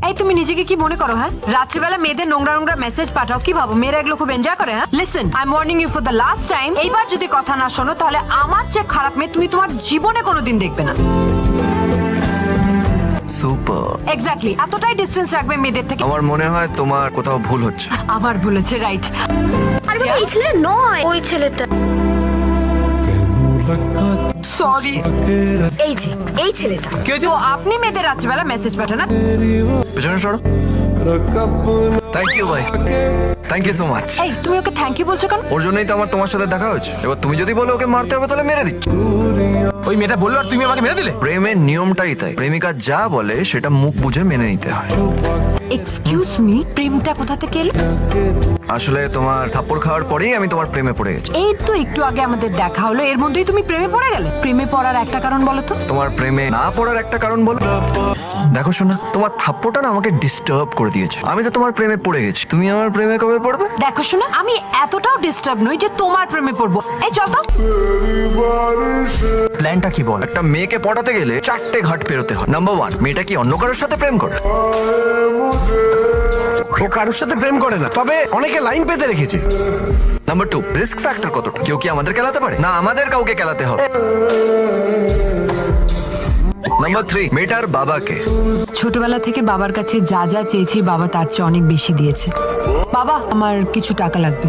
এই তুমি নিজেকে কি মনে করো? হ্যাঁ, রাত্রিবেলা মেয়েদের নোংরা নোংরা মেসেজ পাঠাও, কি ভাবো মেয়েরা এগুলো খুব এনজয় করে? হ্যাঁ, listen, I am warning you for the last time. এইবার যদি কথা না শোনো তাহলে আমার চেয়ে খারাপ মেয়ে তুমি তোমার জীবনে কোনোদিন দেখবে না। সুপার। এক্স্যাক্টলি, এতটাই ডিস্টেন্স রাখবে মেয়েদের থেকে। আমার মনে হয় তোমার কোথাও ভুল হচ্ছে। আমার ভুল হচ্ছে, রাইট? আরে বাবা, এই ছেলেটা নয়, ওই ছেলেটা। সরি। এই ছেলেটা। তো আপনি মেয়েদের রাত্রিবেলা মেসেজ পাঠান না? পেছনে সরো। থ্যাংক ইউ ভাই, থ্যাংক ইউ সো মাচ। এই তুমি ওকে থ্যাংক ইউ বলছো কেন? ওর জন্যই তো আমার তোমার সাথে দেখা হয়েছে। এবার তুমি যদি বলো ওকে মারতে হবে তাহলে মেরে দিচ্ছি। ওই মেয়েটা বললো আর তুমি আমাকে মেরে দিলে। প্রেমের নিয়মটাই তাই, প্রেমিকা যা বলে সেটা মুখ বুঝে মেনে নিতে হয়। এক্সকিউজ মি, প্রেমটা কোথা থেকে এলো? আসলে তোমার থাপ্পড় খাওয়ার পরেই আমি তোমার প্রেমে পড়ে গেছি। এই তো একটু আগে আমাদের দেখা হলো, এর মধ্যেই তুমি প্রেমে পড়ে গেলে। প্রেমে পড়ার একটা কারণ বলো তো। তোমার প্রেমে না পড়ার একটা কারণ বলো। দেখো শোনা, তোমার থাপ্পড়টা না আমাকে ডিস্টার্ব করে দিয়েছে। আমি তো তোমার প্রেমে পড়ে গেছি, তুমি আমার প্রেমে কবে পড়বে? দেখো শোনা, আমি এতটাও ডিস্টার্ব নই যে তোমার প্রেমে পড়বো। এই চল তো। প্ল্যানটা কি বল? একটা মেয়েকে পটাতে গেলে 4টে ঘাট পেরোতে হয়। নাম্বার 1, মেয়েটা কি অন্য কারোর সাথে প্রেম করে? ও কারোর সাথে প্রেম করে না, তবে অনেকে লাইন পেতে রেখেছে। নাম্বার 2, রিস্ক ফ্যাক্টর কতটা? কেউ কি আমাদের খেলাতে পারে? না আমাদের কাউকে খেলাতে হবে। নাম্বার 3, মেয়েটার বাবাকে। ছোটবেলা থেকে বাবার কাছে যা যা চেয়েছি বাবা তার চেয়ে অনেক বেশি দিয়েছে। বাবা, আমার কিছু টাকা লাগবে।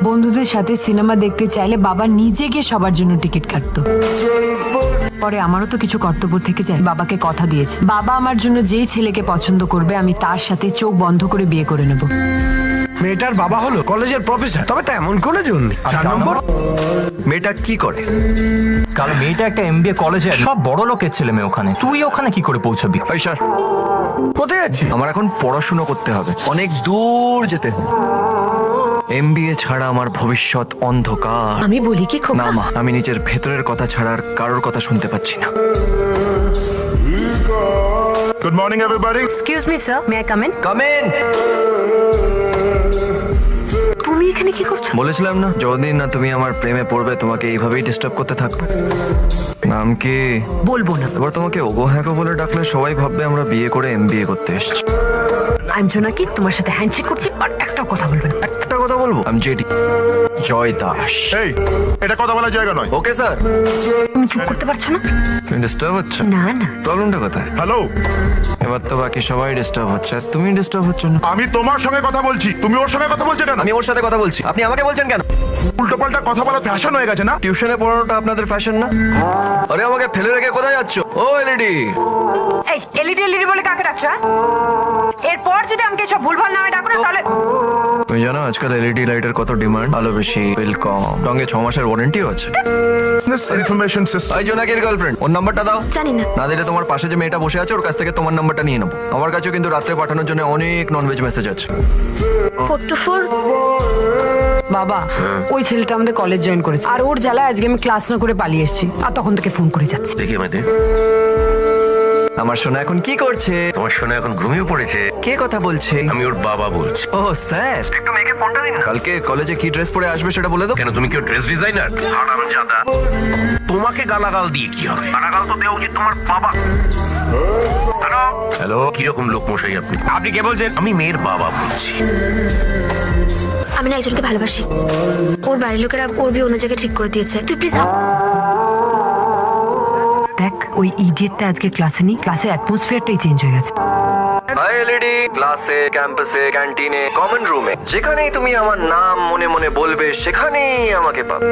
বন্ধুদের সাথে সিনেমা দেখতে চাইলে বাবা নিজে গিয়ে সবার জন্য টিকিট কাটতো। পরে আমারও তো কিছু কর্তব্য থেকে যায়। বাবাকে কথা দিয়েছে, বাবা আমার জন্য যেই ছেলেকে পছন্দ করবে আমি তার সাথে চোখ বন্ধ করে বিয়ে করে নেব। মেয়েটার বাবা হলো কলেজের প্রফেসর, তবে তেমন কোনো জন্য 4 নম্বর। মেয়েটা কি করে? কারণ মেয়েটা একটা এমবিএ কলেজে, সব বড় লোকের ছেলে মেয়ে ওখানে। তুই ওখানে কি করে পৌঁছাবি? এই স্যার, কোথায় যাচ্ছি? আমার এখন পড়াশুনো করতে হবে, অনেক দূর যেতে হবে। এমবিএ ছাড়া আমার ভবিষ্যৎ অন্ধকার। আমি বলি কি না মা, আমি নিজের ভেতরের কথা ছাড়া আর কারোর কথা শুনতে পাচ্ছি না। Good morning, everybody. Excuse me sir, may I come in? Come in. তুমি এখানে কি করছো? বলেছিলাম না, যতদিন না তুমি আমার প্রেমে পড়বে তোমাকে এইভাবেই ডিস্টার্ব করতে থাকবো। নাম কি? বলবো না। এবার তোমাকে ওগো হ্যাগো বলে ডাকলে সবাই ভাববে আমরা বিয়ে করে এমবিএ করতে এসেছি। আমি জোনাকি, তোমার সাথে হ্যান্ডশেক করছি আর একটা কথা বলবে না। একটা কথা বলবো, আমি জেডি জয় দাস। এই, এটা কথা বলার জায়গা নয়। Okay sir. তুমি চুপ করতে পারছো না? তুমি ডিস্টার্ব হচ্ছে? না না, প্রবলেমটা কোথায়? হ্যালো, এবার তো বাকি সবাই ডিস্টার্ব হচ্ছে আর তুমি ডিস্টার্ব হচ্ছ না। আমি তোমার সঙ্গে কথা বলছি, তুমি ওর সঙ্গে কথা বলছো কেন? আমি ওর সাথে কথা বলছি, আপনি আমাকে বলছেন কেন? উল্টো পাল্টা কথা বলা ফ্যাশন হয়ে গেছে না? টিউশনে পড়ানোটা আপনাদের ফ্যাশন না? আরে আমাকে ফেলে রেখে কোথায় যাচ্ছ? ও এলইডি। এই এলইডি এলইডি বলে কাকে ডাকছো? হ্যাঁ? এরপর যদি আমাকে সব ভুলভাল নামে ডাকো না তাহলে। তুমি জানো আজকাল এলইডি লাইটের কত ডিমান্ড? ভালো বেশি, বিল কম, সঙ্গে 6 মাসের ওয়ারেন্টিও আছে। Information system. এই জোনাকির গার্লফ্রেন্ড, ওর নাম্বারটা দাও। জানি না। না দিলে তোমার পাশে যে মেয়েটা বসে আছে ওর কাছ থেকে তোমার নাম্বারটা নিয়ে নেবো। আমার কাছেও কিন্তু রাত্রে পাঠানোর জন্য অনেক ননভেজ মেসেজ আছে। 424। বাবা, ওই ছেলেটা আমাদের কলেজ জয়েন করেছে আর ওর জ্বালায় আজকে আমি ক্লাস না করে পালিয়ে এসেছি আর তখন থেকে ফোন করে যাচ্ছে। দেখি আমাদের আমার সোনা এখন কি করছে? তোমার সোনা এখন ঘুমিয়ে পড়েছে। কে কথা বলছে? আমি ওর বাবা বলছি। ও স্যার, একটু মেয়েকে ফোনটা দিন। কালকে কলেজে কি ড্রেস পরে আসবে সেটা বলে দাও। কেন, তুমি কি ড্রেস ডিজাইনার? তোমাকে গালাগাল দিয়ে কি হবে? গালাগাল তো দেওয়া উচিত তোমার বাবা। হ্যালো, কিরকম লোক মশাই আপনি? আপনি কে বলছেন? আমি মেয়ের বাবা বলছি। আমি না একজনকে ভালোবাসি। ওর বাড়ির লোকেরা ওর বিয়ে অন্য জায়গায় ঠিক করে দিয়েছে। তুই প্লিজ। দেখ, ওই ইডিয়েটটা আজকে ক্লাসে নেই, ক্লাসের অ্যাটমসফিয়ারটাই চেঞ্জ হয়ে গেছে। হাই এলইডি, ক্লাসে, ক্যাম্পাসে, ক্যান্টিনে, কমন রুমে, যেখানেই তুমি আমার নাম মনে মনে বলবে সেখানেই আমাকে পাবে।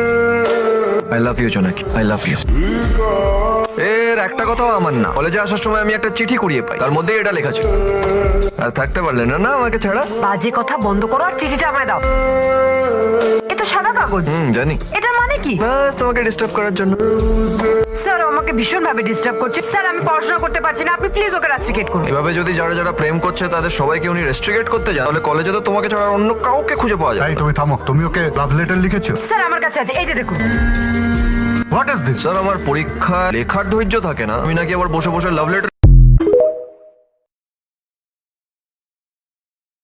আই লাভ ইউ জোনাকি, আই লাভ ইউ। এর একটা কথাও আমার না। কলেজে আসার সময় আমি একটা চিঠি কুড়িয়ে পাই, তার মধ্যে এটা লেখা ছিল। আর থাকতে পারলে না না আমাকে ছাড়া? বাজে কথা বন্ধ করো আর চিঠিটা আমায় দাও। এ তো সাদা কাগজ। জানি। এটার মানে কি? বাস তোমাকে ডিস্টার্ব করার জন্য। স্যার, ও আমাকে ভীষণ ভাবে ডিস্টার্ব করছে। স্যার, আমি পড়াশোনা করতে পারছি না, আপনি প্লিজ ওকে রাস্ট্রিকেট করুন। এভাবে যদি যারা যারা প্রেম করছে তাদের সবাইকে উনি রেস্ট্রিকেট করতে যান তাহলে কলেজে তো তোমাকে ছাড়া অন্য কাউকে খুঁজে পাওয়া যায় এই তুমি থামো, তুমি ওকে লাভ লেটার লিখেছো? স্যার, আমার কাছে আছে, এই যে দেখুন। What is this? স্যার, আমার পরীক্ষা লেখার ধৈর্য থাকে না, আমি নাকি আবার বসে বসে লাভ লেটার